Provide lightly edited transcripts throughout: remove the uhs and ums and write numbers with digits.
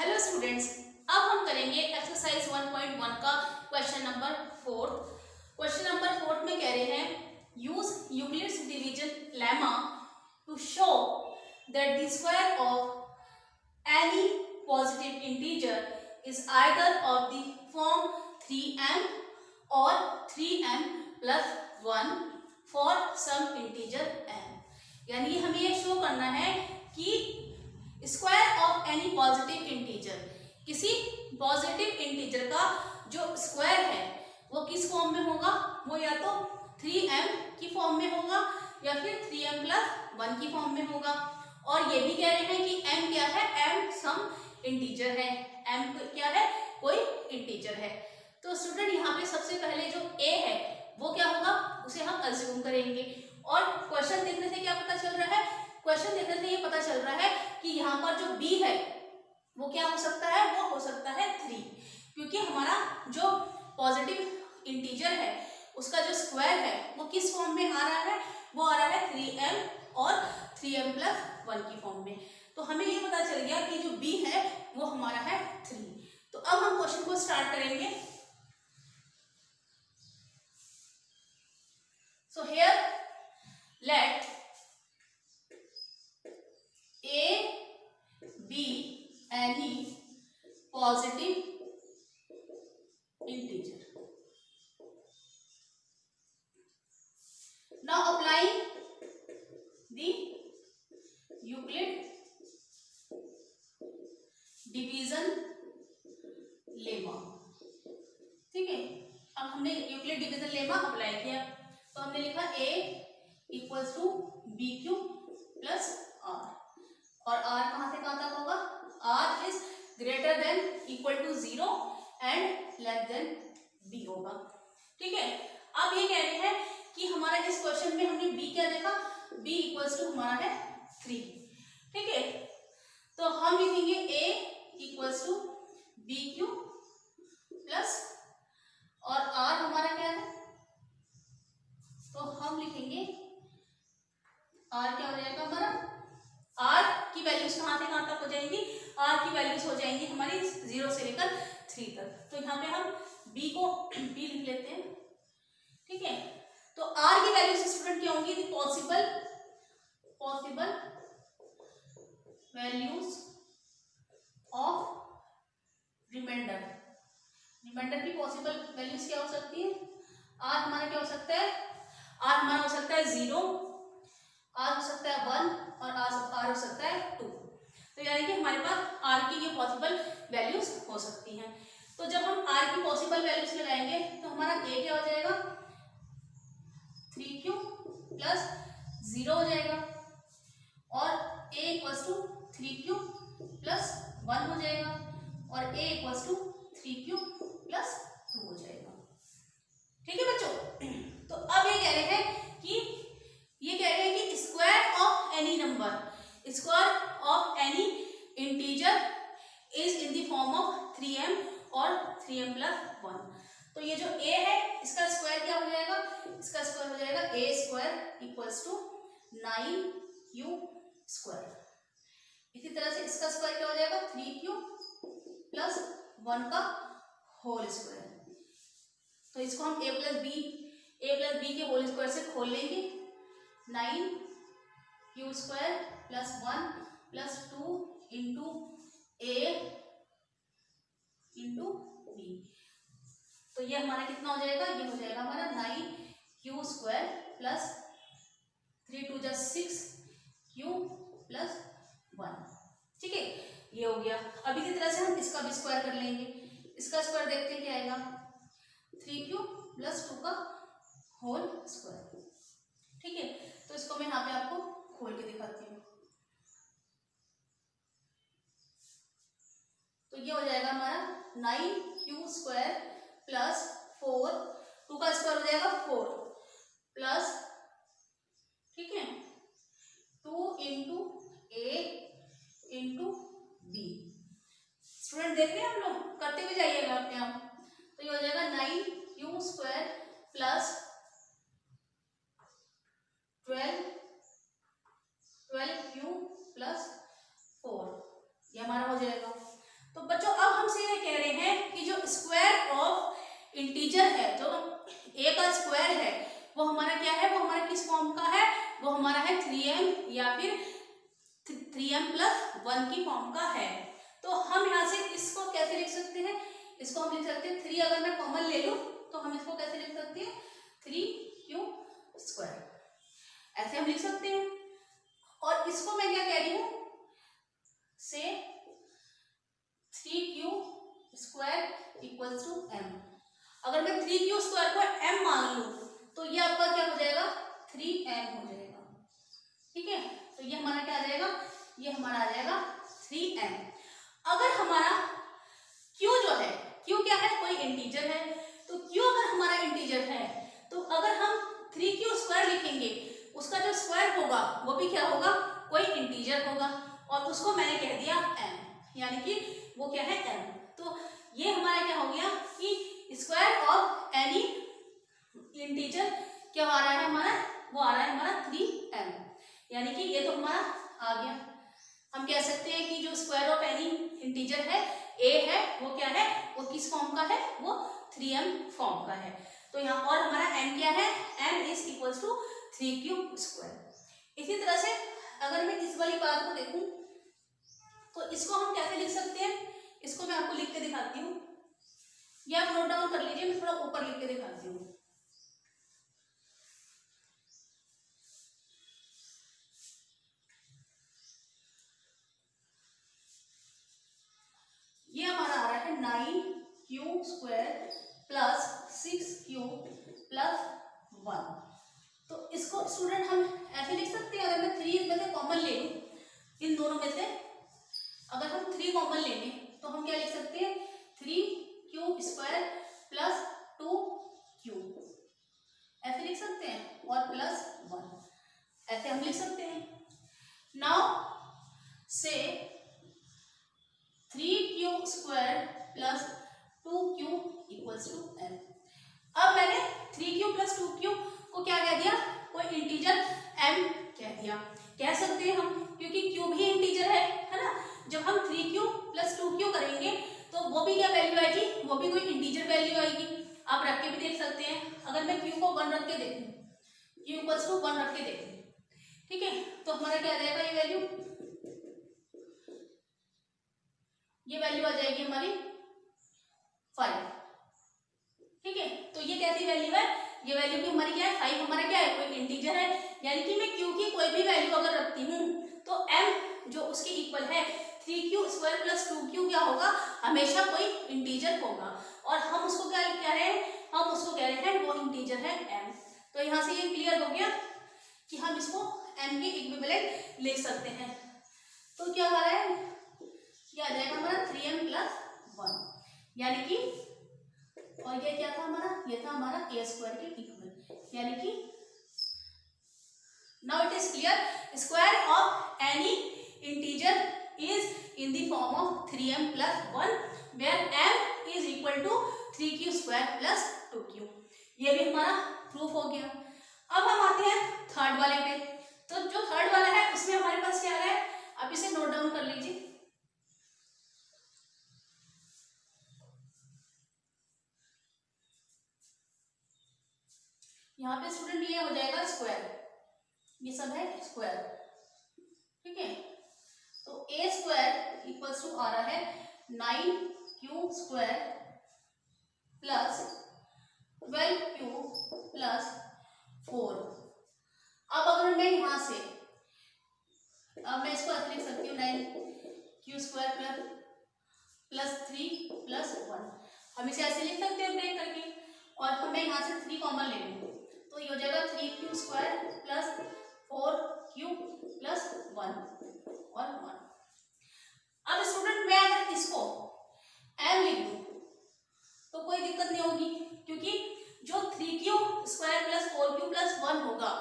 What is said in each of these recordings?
Hello students, अब हम करेंगे एक्सरसाइज 1.1 का क्वेश्चन नंबर 4। क्वेश्चन नंबर 4 में कह रहे हैं use Euclid's division lemma to show that the square of any positive integer is either of the form 3m और 3m plus 1 for some integer m। यानी हमें ये शो करना है कि square of any positive integer, किसी positive integer का जो स्क्वायर है वो किस फॉर्म में होगा, वो या तो 3m की फॉर्म में होगा या फिर 3m प्लस 1 की फॉर्म में होगा। और ये भी कह रहे हैं कि m क्या है, m सम इंटीजर है, m क्या है, कोई इंटीजर है। तो स्टूडेंट यहाँ पे सबसे पहले जो a है वो क्या होगा, उसे हम अज्यूम करेंगे। और क्वेश्चन देखने से क्या पता चल रहा है, क्वेश्चन देखने से ये पता चल रहा है कि यहाँ पर जो b है वो क्या हो सकता है, वो हो सकता है 3, क्योंकि हमारा जो पॉजिटिव इंटीजर है उसका जो स्क्वायर है वो किस फॉर्म में आ रहा है, वो आ रहा है 3m और 3m प्लस 1 की फॉर्म में। तो हमें ये पता चल गया कि जो b है वो हमारा है 3। तो अब हम क्वेश्चन को स्टार्ट करेंगे। So here let a be any positive integer. Now applying the Euclid division lemma। ठीक है, अब हमने यूक्लिड डिवीजन लेमा अप्लाई किया तो हमने लिखा a equals to b q plus r, और r कहां से कहां तक होगा, r is greater than equal to 0 and less than b होगा। ठीक है, अब ये कह रहे हैं कि हमारा इस क्वेश्चन में हमने b क्या देखा, b इक्वल्स टू हमारा है 3। ठीक है, तो हम लिखेंगे a equals to b q plus, और r हमारा क्या है, तो हम लिखेंगे r क्या हो जाएगा हमारा, r की वैल्यूज कहां से कहां तक हो जाएंगी, r की वैल्यूज हो जाएंगी हमारी 0 से लेकर 3 तक। तो यहाँ पे हम b को b लिख लेते हैं। ठीक है, तो r की वैल्यूज स्टूडेंट क्या होंगी, possible values of remainder. Remainder की पॉसिबल वैल्यूज क्या हो सकती है, r हमारा क्या हो सकता है, r हमारा हो सकता है 0, r हो सकता है 1 और r हो सकता है 2। तो यानी कि हमारे पास r की ये पॉसिबल वैल्यूज हो सकती हैं। तो जब हम r की पॉसिबल वैल्यूज लगाएंगे तो हमारा a क्या हो जाएगा, 3q प्लस 0 हो जाएगा, और a equals to 3q plus 1 हो जाएगा, और a equals to 3q plus 2 हो जाएगा। ठीक है बच्चों, तो अब ये कह रहे हैं कि square of any number, square of any integer is in the form of 3m और 3m प्लस 1। तो ये जो a है इसका स्क्वायर क्या हो जाएगा, इसका स्क्वायर हो जाएगा a square equals to 9q square. इसी तरह से इसका स्क्वायर क्या हो जाएगा, 3q प्लस 1 का होल स्क्वायर। तो इसको हम a प्लस बी के होल स्क्वायर से खोल लेंगे, 9q square plus 1 plus 2 into a into b. तो ये हमारा कितना हो जाएगा, ये हो जाएगा हमारा 9q स्क्वायर प्लस 3 2 जा 6q प्लस 1। ठीक है, ये हो गया। अब इसी तरह से हम इसका भी स्क्वायर कर लेंगे, इसका स्क्वायर देखते हैं क्या आएगा, 3q प्लस 2 का होल स्क्वायर। ठीक है, तो इसको मैं यहाँ पे आपको खोल के दिखाती हूँ। तो ये हो जाएगा हमारा 9q स्क्वायर प्लस 4, 2 का स्क्वायर हो जाएगा 4 प्लस, ठीक है, 2 into a into b. Student देख रहे हैं, हम लोग करते हुए जाइएगा अपने आप। तो ये हो जाएगा 9q square plus 12q plus 4, ये हमारा हो जाएगा। तो इंटीजर है, जो a का स्क्वायर है, वो हमारा क्या है, वो हमारा किस फॉर्म का है, वो हमारा है 3m या फिर 3m + 1 की फॉर्म का है। तो हम यहाँ से इसको कैसे लिख सकते हैं, इसको हम लिख सकते हैं 3, अगर मैं कॉमन ले लूं तो हम इसको कैसे लिख सकते हैं, 3q², ऐसे हम लिख सकते हैं। और इसको मैं क्या कह रही हूं, से 3q² = m। अगर मैं 3q² को m मान लूं तो ये आपका क्या हो जाएगा, 3m हो जाएगा। ठीक है, तो ये हमारा क्या आ जाएगा, ये हमारा आ जाएगा 3m। अगर हमारा q जो है, q क्या है, कोई इंटीजर है, तो q अगर हमारा इंटीजर है तो अगर हम 3q² लिखेंगे, उसका जो स्क्वायर होगा वो भी क्या होगा, कोई इंटीजर होगा, और उसको मैंने कह दिया m, यानी कि वो क्या है m। तो ये हमारा क्या हो गया कि स्क्वायर ऑफ एनी इंटीजर क्या आ रहा है हमारा, वो आ रहा है हमारा 3m, यानी कि ये तो हमारा आ गया। हम कह सकते हैं कि जो स्क्वायर ऑफ एनी इंटीजर है a है, वो क्या है, वो किस फॉर्म का है, वो 3m फॉर्म का है। तो यहाँ और हमारा m क्या है, m = 3q²। इसी तरह से अगर मैं इस वाली बात को देखूं तो इसको हम कैसे लिख सकते हैं, इसको मैं आपको लिख के दिखाती हूँ, या आप नोट डाउन कर लीजिए, मैं थोड़ा ऊपर लिख के दिखाती हूँ। ये हमारा आ रहा है 9q² + 6q + 1। तो इसको स्टूडेंट हम ऐसे लिख सकते हैं, अगर मैं 3 में से कॉमन ले लूं, इन दोनों में से अगर हम 3 कॉमन लेंगे तो हम क्या लिख सकते हैं, 3q² + 2q, ऐसे लिख सकते हैं, और +1, ऐसे हम लिख सकते हैं। नाउ से 3q² + 2q = m। अब मैंने 3q + 2q को क्या कह दिया, कोई इंटीजर m कह दिया, कह सकते हैं हम, क्योंकि q भी इंटीजर है ना। जब हम 3q + 2q करेंगे तो वो भी क्या वैल्यू आएगी, वो भी कोई इंटीजर वैल्यू आएगी। आप रख के भी देख सकते हैं, अगर मैं q को 1 रख के देखूं, q = 1 रख के देखूं, ठीक है, तो हमारा क्या आ जाएगा, ये वैल्यू आ जाएगी हमारी 5। ठीक है, तो ये कैसी वैल्यू है, ये वैल्यू भी हमारी क्या है, 5 हमारा क्या है, कोई इंटीजर है, यानी कि मैं q की कोई भी वैल्यू अगर रखती हूँ तो m जो उसके इक्वल है 3q² + 2q क्या होगा, हमेशा कोई इंटीजर होगा, और हम उसको क्या कह रहे हैं, हम उसको कह रहे हैं वो इंटीजर है m। तो यहाँ से ये क्लियर हो गया कि हम इसको m के इक्विवेलेंट लिख सकते हैं। तो क्या आ रहा है, ये आ जाएगा हमारा 3m + 1, यानी कि, और ये क्या था हमारा, ये था हमारा a² के इक्वल, यानी कि now it is clear, square of any integer is in the form of 3m + 1 where m = 3q² + 2q। ये भी हमारा प्रूफ हो गया। अब हम आते हैं थर्ड वाले पे। तो जो थर्ड वाला है उसमें हमारे पास क्या है, आप इसे नोट डाउन कर लीजिए। यहाँ पे स्टूडेंट ये हो जाएगा स्क्वायर, ये सब है स्क्वायर, ठीक है। तो a² = आ रहा है 9q² + 12q + 4। अब अगर मैं यहाँ से, अब मैं इसको ऐसे लिख सकती हूँ 9q² + 3 + 1, हम इसे ऐसे लिख सकते हैं ब्रेक करके, और हमें यहाँ से 3 कॉमन ले लूँ तो ये हो जाएगा 3q² + 4q + 1 और 1। अब स्टूडेंट मैं अगर इसको m लिख दूँ तो कोई दिक्कत नहीं होगी, क्योंकि जो 3q² + 4q + 1 होगा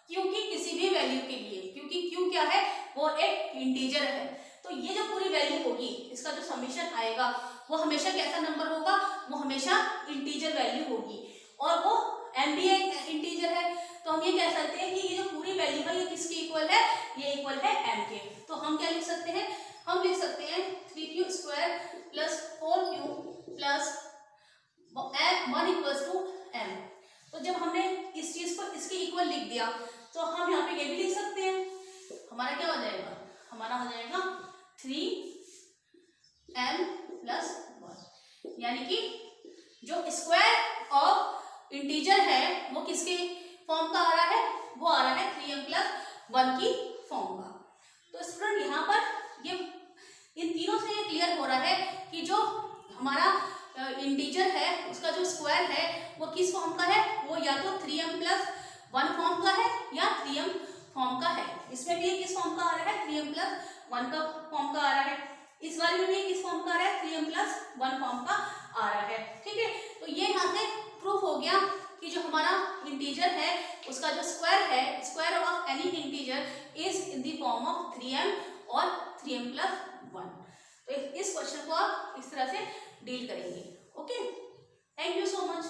q की किसी भी वैल्यू के लिए, क्योंकि q क्या है, वो एक इंटीजर है, तो ये जो पूरी वैल्यू होगी, इसका जो समीशन आएगा वो हमेशा कैसा नंबर होगा, वो हमेशा इंटीजर वैल्यू होगी, और वो m भी एक इंटीजर है, तो हम ये कह सकते हैं कि ये जो पूरी वैल्यू है ये किसके इक्वल है, ये इक्वल है m के। तो हम क्या लिख सकते हैं, हम लिख सकते हैं 3q² + 4q + 1 equals to m। तो जब हमने इस चीज को इसके इक्वल लिख दिया तो हम यहाँ पे ये भी लिख सकते हैं, हमारा क्या हो जाएगा, हमारा हो जाएगा 3m प्लस 1, यानी कि जो स्क्वायर ऑफ इंटीजर है वो किसके फॉर्म का आ रहा है, वो आ रहा है 3m प्लस 1 की फॉर्म का। तो स्टूडेंट यहाँ पर ये इन तीनों से ये क्लियर हो रहा है कि जो हमारा इंटीजर है उसका जो स्क्वायर है वो किस फॉर्म का है, वो या तो 3m प्लस 1 फॉर्म का है या 3m फॉर्म का है। इसमें भी किस फॉर्म का आ रहा है, 3m प्लस 1 का फॉर्म का आ रहा है, इस वाले में भी किस फॉर्म का आ रहा है, 3m प्लस 1 फॉर्म का आ रहा है। ठीक है, तो ये यहाँ से प्रूफ हो गया कि जो हमारा इंटीजर है उसका जो स्क्वायर है, square of any integer is in the form of 3m और 3m प्लस 1। तो इस क्वेश्चन को आप इस तरह से डील करेंगे। Okay, thank you so much.